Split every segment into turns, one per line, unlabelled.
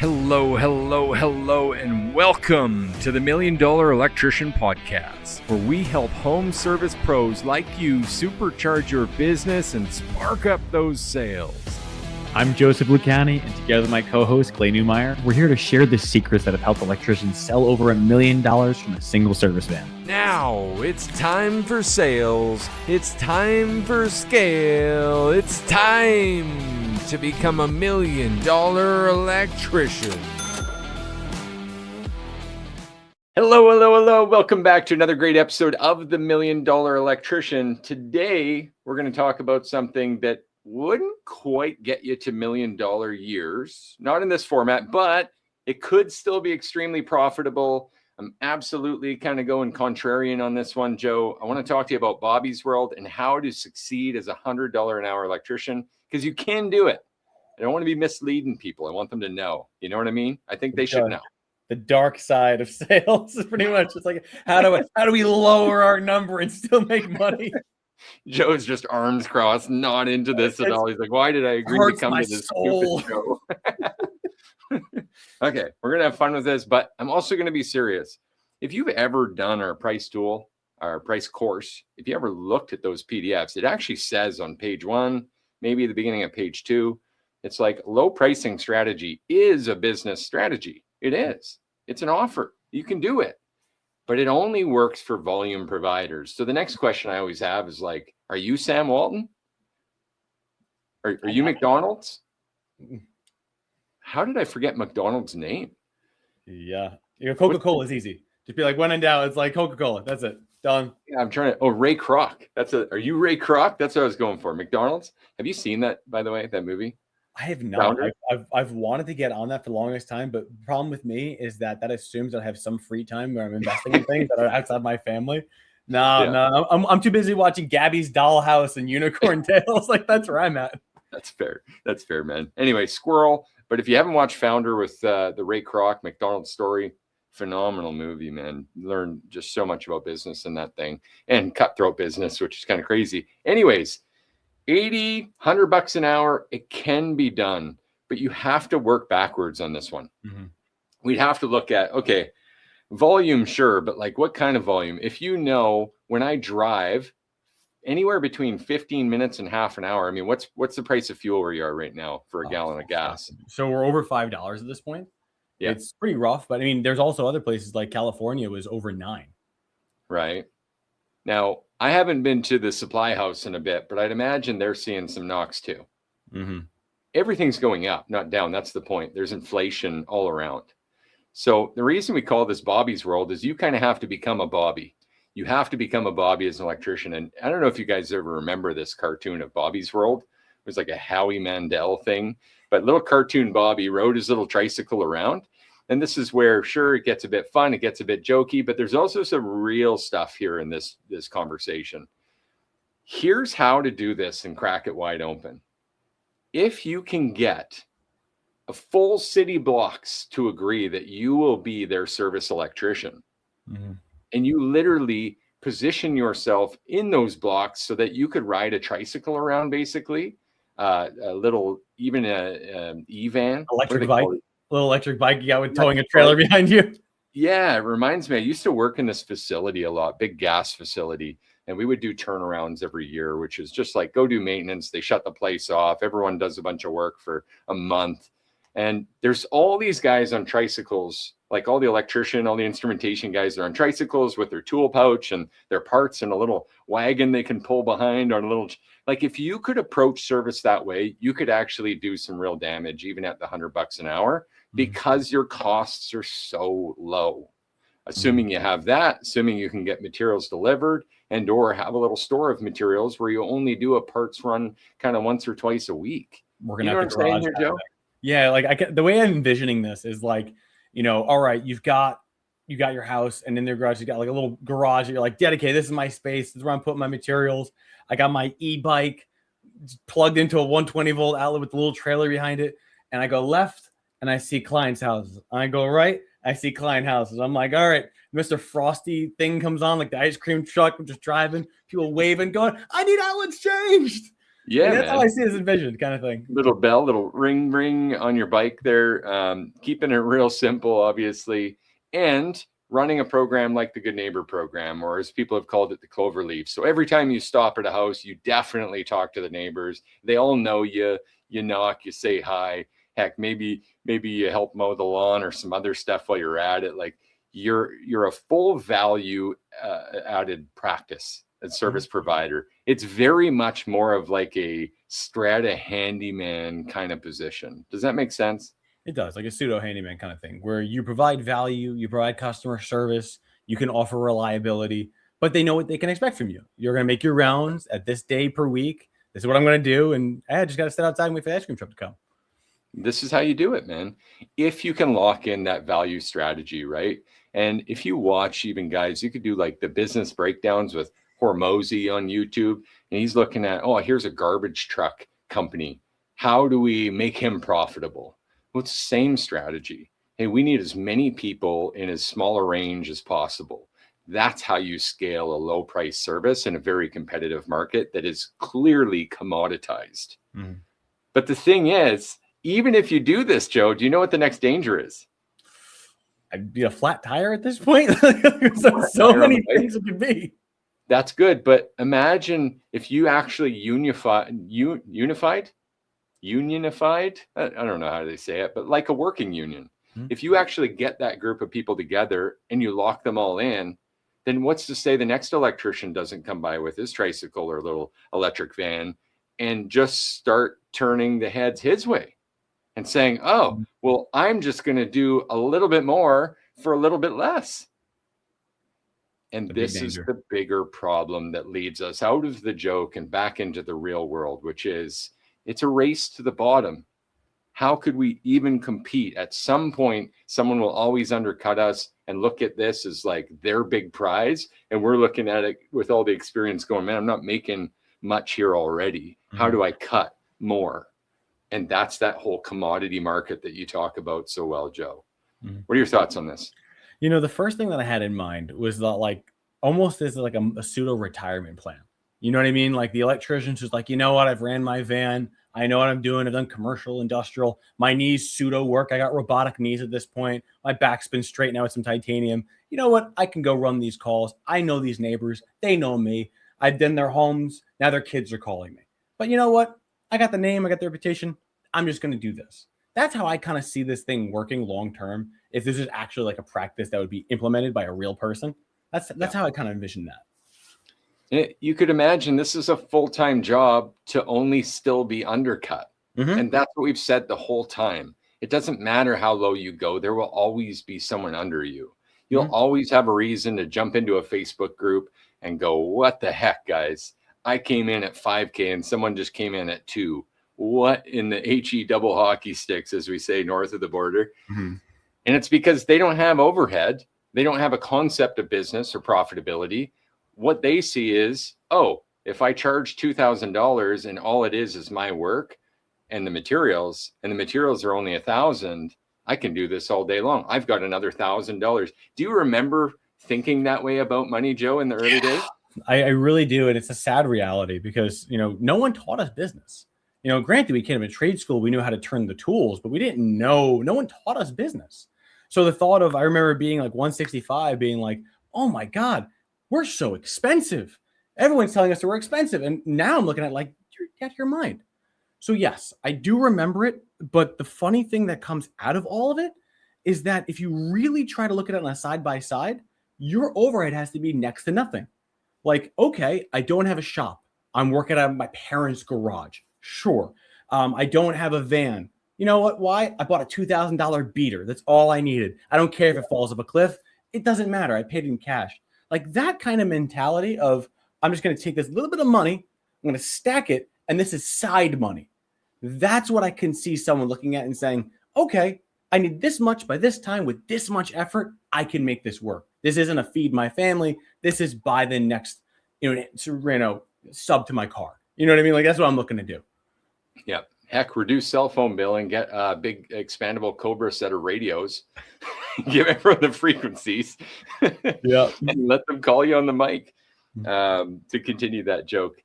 Hello, and welcome to the $1 Million Electrician Podcast, where we help home service pros like you supercharge your business and spark up those sales.
I'm Joseph Lucani, and together with my co-host, Clay Newmeyer, we're here to share the secrets that have helped electricians sell over $1 million from a single service van.
Now, it's time for sales. It's time for scale. It's time to become $1 million electrician. Hello. Welcome back to another great episode of the $1 Million Electrician. Today, we're going to talk about something that wouldn't quite get you to $1 million years, not in this format, but it could still be extremely profitable. I'm absolutely kind of going contrarian on this one, Joe. I want to talk to you about Bobby's World and how to succeed as a $100 an hour electrician, because you can do it. I don't want to be misleading people. I want them to know. You know what I mean? I think they should know.
The dark side of sales is pretty much it's like how do we lower our number and still make money?
Joe's just arms crossed, not into this at all. He's like, why did I agree to come to this stupid show? Okay, we're going to have fun with this, but I'm also going to be serious. If you've ever done our price tool, our price course, if you ever looked at those PDFs, it actually says on page 1, maybe at the beginning of page 2, it's like low pricing strategy is a business strategy. It is. It's an offer. You can do it. But it only works for volume providers. So the next question I always have is like, are you Sam Walton? Are you McDonald's? How did I forget McDonald's name?
Yeah. Coca-Cola is easy. Just be like, when in doubt, it's like Coca-Cola. That's it. Done.
Yeah, I'm trying to. Oh, Ray Kroc. Are you Ray Kroc? That's what I was going for. McDonald's. Have you seen that, by the way, that movie?
I have not. I've wanted to get on that for the longest time, but the problem with me is that assumes that I have some free time where I'm investing in things that are outside my family. No, I'm too busy watching Gabby's Dollhouse and Unicorn Tales. Like that's where I'm at.
That's fair, man. Anyway, squirrel. But if you haven't watched Founder with the Ray Kroc McDonald's story, phenomenal movie, man. Learned just so much about business in that thing and cutthroat business, which is kind of crazy. Anyways. $80, $100 an hour, it can be done, but you have to work backwards on this one. Mm-hmm. We'd have to look at, okay, volume, sure, but like what kind of volume? If you know, when I drive anywhere between 15 minutes and half an hour, I mean, what's the price of fuel where you are right now for a gallon of gas?
So we're over $5 at this point. Yeah. It's pretty rough, but I mean, there's also other places like California was over $9.
Right. Now, I haven't been to the supply house in a bit, but I'd imagine they're seeing some knocks too. Mm-hmm. Everything's going up, not down. That's the point. There's inflation all around. So the reason we call this Bobby's World is you kind of have to become a Bobby. You have to become a Bobby as an electrician. And I don't know if you guys ever remember this cartoon of Bobby's World. It was like a Howie Mandel thing, but little cartoon Bobby rode his little tricycle around. And this is where, sure, it gets a bit fun, it gets a bit jokey, but there's also some real stuff here in this conversation. Here's how to do this and crack it wide open. If you can get a full city blocks to agree that you will be their service electrician, mm-hmm. and you literally position yourself in those blocks so that you could ride a tricycle around, basically, a little, even a e-van.
Electric bike. Little electric bike you got with towing a trailer behind you.
Yeah, it reminds me. I used to work in this facility a lot, big gas facility, and we would do turnarounds every year, which is just like go do maintenance. They shut the place off. Everyone does a bunch of work for a month. And there's all these guys on tricycles, like all the electrician, all the instrumentation guys are on tricycles with their tool pouch and their parts and a little wagon they can pull behind on a little, like if you could approach service that way, you could actually do some real damage, even at the $100 an hour, because your costs are so low. Assuming you have that, assuming you can get materials delivered and or have a little store of materials where you only do a parts run kind of once or twice a week.
We're going to have to garage here, Joe. Yeah, like the way I'm envisioning this is like, you know, all right, you got your house, and in their garage you got like a little garage that you're like, dedicated, this is my space, this is where I'm putting my materials. I got my e-bike plugged into a 120 volt outlet with a little trailer behind it, and I go left and I see clients' houses. I go right, I see client houses. I'm like, all right, Mr. Frosty thing comes on, like the ice cream truck, I'm just driving, people waving, going, I need outlets changed.
Yeah,
that's
man.
how I see this envisioned kind of thing.
Little bell, little ring on your bike there. Keeping it real simple, obviously, and running a program like the Good Neighbor program, or as people have called it, the Cloverleaf. So every time you stop at a house, you definitely talk to the neighbors. They all know you. You knock, you say hi. Heck, maybe you help mow the lawn or some other stuff while you're at it. Like you're a full value added practice and service provider. It's very much more of like a strata handyman kind of position. Does that make sense?
It does, like a pseudo handyman kind of thing, where you provide value, you provide customer service, you can offer reliability, but they know what they can expect from you. You're going to make your rounds at this day per week. This is what I'm going to do. And I just got to sit outside and wait for the ice cream truck to come.
This is how you do it, man. If you can lock in that value strategy, right? And if you watch, even guys, you could do like the business breakdowns with Hormozy on YouTube, and he's looking at, oh, here's a garbage truck company. How do we make him profitable? Well, it's the same strategy. Hey, we need as many people in as small a range as possible. That's how you scale a low price service in a very competitive market that is clearly commoditized. Mm. But the thing is, even if you do this, Joe, do you know what the next danger is?
I'd be a flat tire at this point. so many things it could be.
That's good. But imagine if you actually unified, I don't know how they say it, but like a working union. Mm-hmm. If you actually get that group of people together and you lock them all in, then what's to say the next electrician doesn't come by with his tricycle or little electric van and just start turning the heads his way and saying, oh, well, I'm just going to do a little bit more for a little bit less. And this is the bigger problem that leads us out of the joke and back into the real world, which is it's a race to the bottom. How could we even compete? At some point, someone will always undercut us and look at this as like their big prize. And we're looking at it with all the experience going, man, I'm not making much here already. Mm-hmm. How do I cut more? And that's that whole commodity market that you talk about so well, Joe. Mm-hmm. What are your thoughts on this?
You know, the first thing that I had in mind was that like almost as like a pseudo retirement plan. You know what I mean? Like the electricians who's like, you know what? I've ran my van. I know what I'm doing. I've done commercial, industrial. My knees pseudo work. I got robotic knees at this point. My back's been straight now with some titanium. You know what? I can go run these calls. I know these neighbors. They know me. I've done their homes. Now their kids are calling me. But you know what? I got the name. I got the reputation. I'm just going to do this. That's how I kind of see this thing working long term. If this is actually like a practice that would be implemented by a real person, that's how I kind of envision that.
You could imagine this is a full-time job to only still be undercut. Mm-hmm. And that's what we've said the whole time. It doesn't matter how low you go. There will always be someone under you. You'll mm-hmm. always have a reason to jump into a Facebook group and go, what the heck, guys? I came in at 5K and someone just came in at 2. What in the HE double hockey sticks, as we say, north of the border? Mm-hmm. And it's because they don't have overhead. They don't have a concept of business or profitability. What they see is, oh, if I charge $2,000 and all it is my work and the materials are only $1,000, I can do this all day long. I've got another $1,000. Do you remember thinking that way about money, Joe, in the early days?
I really do. And it's a sad reality because, you know, no one taught us business. You know, granted, we came to trade school. We knew how to turn the tools, but we didn't know. No one taught us business. So the thought of, I remember being like 165, being like, oh my God, we're so expensive. Everyone's telling us that we're expensive. And now I'm looking at like, you're out of your mind. So yes, I do remember it. But the funny thing that comes out of all of it is that if you really try to look at it on a side by side, your overhead has to be next to nothing. Like, okay, I don't have a shop. I'm working out of my parents' garage. Sure. I don't have a van. You know what? Why? I bought a $2,000 beater. That's all I needed. I don't care if it falls off a cliff. It doesn't matter. I paid in cash. Like that kind of mentality of, I'm just going to take this little bit of money, I'm going to stack it, and this is side money. That's what I can see someone looking at and saying, okay, I need this much by this time with this much effort. I can make this work. This isn't a feed my family. This is buy the next, sub to my car. You know what I mean? Like that's what I'm looking to do.
Yeah. Heck, reduce cell phone bill and get a big expandable Cobra set of radios. Give everyone the frequencies.
Yeah.
And let them call you on the mic to continue that joke.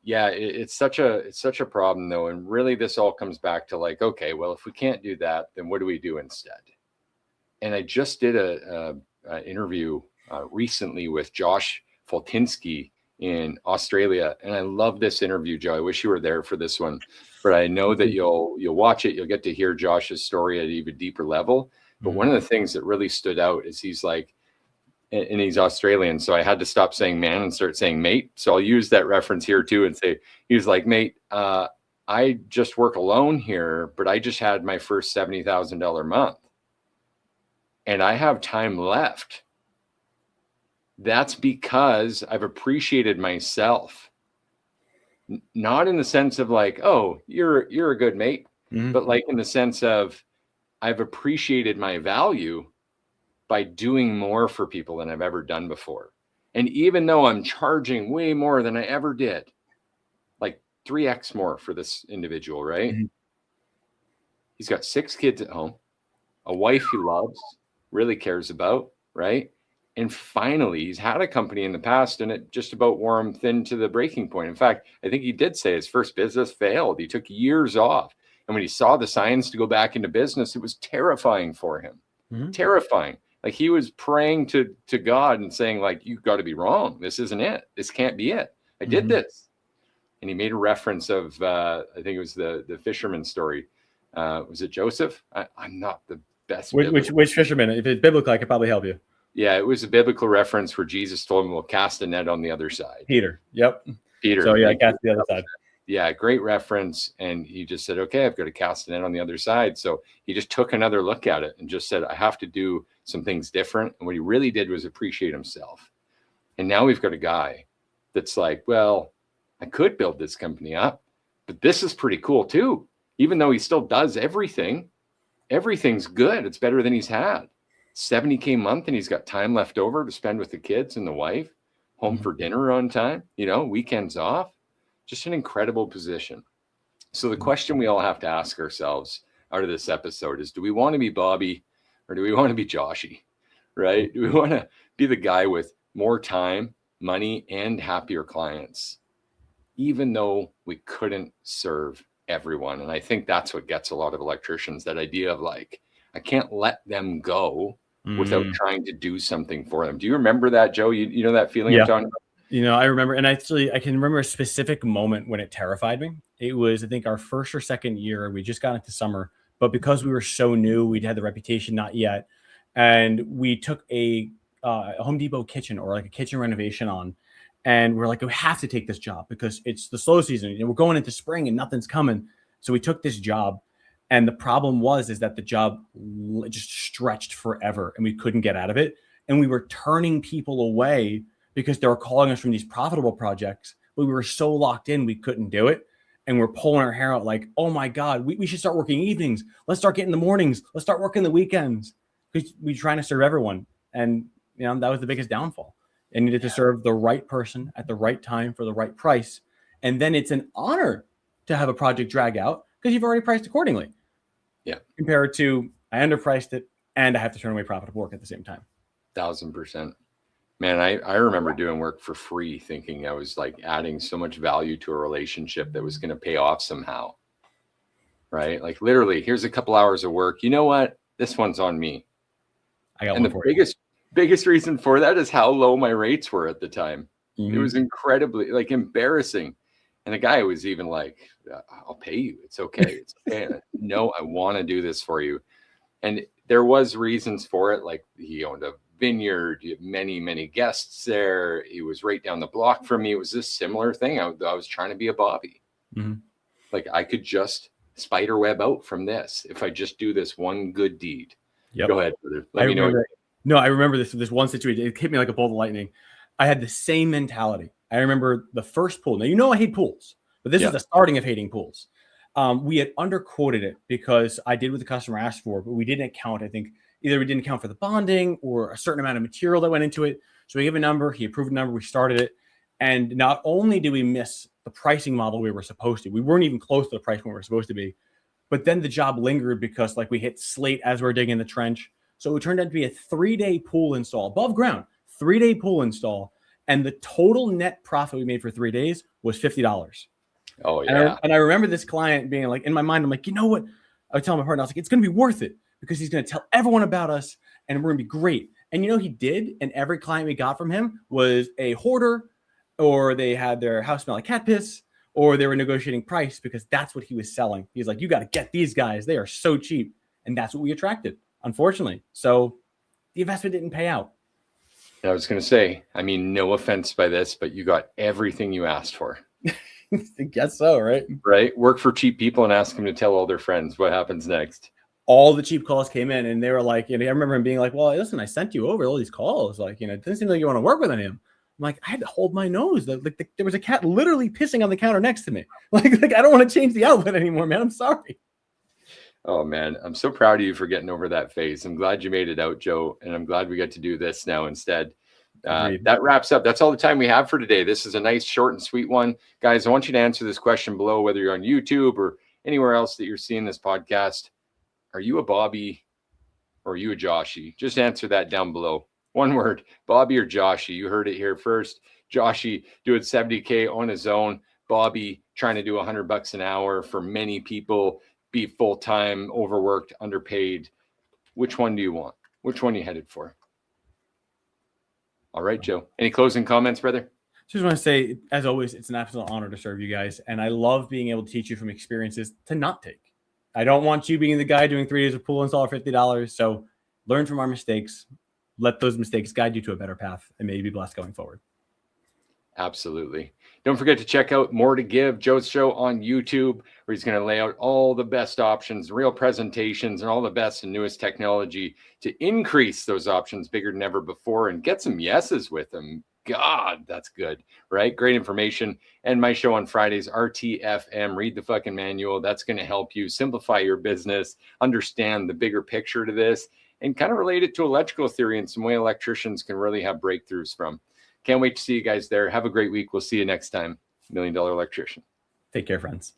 Yeah, it's such a problem though. And really this all comes back to like, okay, well, if we can't do that, then what do we do instead? And I just did a interview recently with Josh Fultinsky in Australia. And I love this interview, Joe. I wish you were there for this one, but I know that you'll watch it. You'll get to hear Josh's story at an even deeper level. But one of the things that really stood out is he's like, and he's Australian, so I had to stop saying man and start saying mate. So I'll use that reference here too and say, he was like, mate, I just work alone here, but I just had my first $70,000 month and I have time left. That's because I've appreciated myself, not in the sense of like, oh, you're a good mate, but like in the sense of I've appreciated my value by doing more for people than I've ever done before. And even though I'm charging way more than I ever did, like 3x more for this individual, right? He's got 6 kids at home, a wife he loves, really cares about, right? And finally, he's had a company in the past and it just about wore him thin to the breaking point. In fact, I think he did say his first business failed. He took years off. And when he saw the signs to go back into business, it was terrifying for him. Terrifying. Like he was praying to God and saying like, you've got to be wrong. This isn't it. This can't be it. I did this. And he made a reference of, I think it was the fisherman story. Was it Joseph? I'm not the best.
Which fisherman? If it's biblical, I could probably help you.
Yeah, it was a biblical reference where Jesus told him, we'll cast a net on the other side.
Peter. Yep.
Peter.
So yeah, cast the other side.
Yeah, great reference. And he just said, okay, I've got to cast a net on the other side. So he just took another look at it and just said, I have to do some things different. And what he really did was appreciate himself. And now we've got a guy that's like, well, I could build this company up, but this is pretty cool too. Even though he still does everything, everything's good. It's better than he's had. $70K a month, and he's got time left over to spend with the kids and the wife, home for dinner on time, weekends off. Just an incredible position. So the question we all have to ask ourselves out of this episode is, do we want to be Bobby or do we want to be Joshy, right? Do we want to be the guy with more time, money, and happier clients, even though we couldn't serve everyone? And I think that's what gets a lot of electricians, that idea of like, I can't let them go without trying to do something for them. Do you remember that, Joe? You know that feeling I'm talking about?
I remember, and actually I can remember a specific moment when it terrified me. It was, I think, our first or second year. We just got into summer, but because we were so new, we'd had the reputation not yet. And we took a Home Depot kitchen, or like a kitchen renovation on. And we're like, we have to take this job because it's the slow season. We're going into spring and nothing's coming. So we took this job. And the problem is that the job just stretched forever and we couldn't get out of it. And we were turning people away because they were calling us from these profitable projects, but we were so locked in, we couldn't do it. And we're pulling our hair out like, oh my God, we should start working evenings. Let's start getting the mornings. Let's start working the weekends, because we're trying to serve everyone. And that was the biggest downfall. I needed to serve the right person at the right time for the right price. And then it's an honor to have a project drag out because you've already priced accordingly.
Yeah.
Compared to, I underpriced it and I have to turn away profitable work at the same time.
1000%. Man, I remember doing work for free, thinking I was like adding so much value to a relationship that was going to pay off somehow. Right? Like literally, here's a couple hours of work. You know what? This one's on me. And the biggest reason for that is how low my rates were at the time. It was incredibly embarrassing. And the guy was even like, I'll pay you. It's okay. It's okay. No, I want to do this for you. And there was reasons for it. Like he owned a vineyard. You have many, many guests there. He was right down the block from me. It was this similar thing. I was trying to be a Bobby. Like I could just spider web out from this if I just do this one good deed. Yep. Go ahead, brother. Let me know.
No, I remember this one situation. It hit me like a bolt of lightning. I had the same mentality. I remember the first pool. Now, I hate pools, but this is the starting of hating pools. We had underquoted it because I did what the customer asked for, but we didn't account. I think either we didn't account for the bonding or a certain amount of material that went into it. So we gave a number, he approved a number, we started it. And not only did we miss the pricing model we were supposed to, we weren't even close to the price point we were supposed to be, but then the job lingered because like we hit slate as we were digging the trench. So it turned out to be a 3-day pool install above ground, 3-day pool install. And the total net profit we made for 3 days was $50.
Oh yeah.
And I remember this client being like, in my mind, I'm like, you know what? I would tell my partner, I was like, it's going to be worth it because he's going to tell everyone about us and we're going to be great. And he did. And every client we got from him was a hoarder, or they had their house smell like cat piss, or they were negotiating price because that's what he was selling. He's like, you got to get these guys. They are so cheap. And that's what we attracted, unfortunately. So the investment didn't pay out.
I was going to say, I mean, no offense by this, but you got everything you asked for.
I guess so, right?
Right. Work for cheap people and ask them to tell all their friends. What happens next?
All the cheap calls came in and they were like, I remember him being like, well, listen, I sent you over all these calls. Like, it doesn't seem like you want to work with any of them. I'm like, I had to hold my nose. Like there was a cat literally pissing on the counter next to me. Like I don't want to change the outlet anymore, man. I'm sorry.
Oh man, I'm so proud of you for getting over that phase. I'm glad you made it out, Joe. And I'm glad we got to do this now instead. That wraps up. That's all the time we have for today. This is a nice, short and sweet one. Guys, I want you to answer this question below, whether you're on YouTube or anywhere else that you're seeing this podcast. Are you a Bobby or are you a Joshy? Just answer that down below. One word, Bobby or Joshy. You heard it here first. Joshy doing 70K on his own. Bobby trying to do $100 an hour for many people, be full-time, overworked, underpaid. Which one do you want? Which one are you headed for? All right, Joe. Any closing comments, brother?
Just want to say, as always, it's an absolute honor to serve you guys. And I love being able to teach you from experiences to not take. I don't want you being the guy doing 3 days of pool install for $50. So learn from our mistakes. Let those mistakes guide you to a better path and may you be blessed going forward.
Absolutely. Don't forget to check out More to Give, Joe's show on YouTube, where he's going to lay out all the best options, real presentations, and all the best and newest technology to increase those options bigger than ever before and get some yeses with them. God, that's good, right? Great information. And my show on Fridays, RTFM, read the fucking manual. That's going to help you simplify your business, understand the bigger picture to this, and kind of relate it to electrical theory and some way electricians can really have breakthroughs from. Can't wait to see you guys there. Have a great week. We'll see you next time. $1 Million Electrician.
Take care, friends.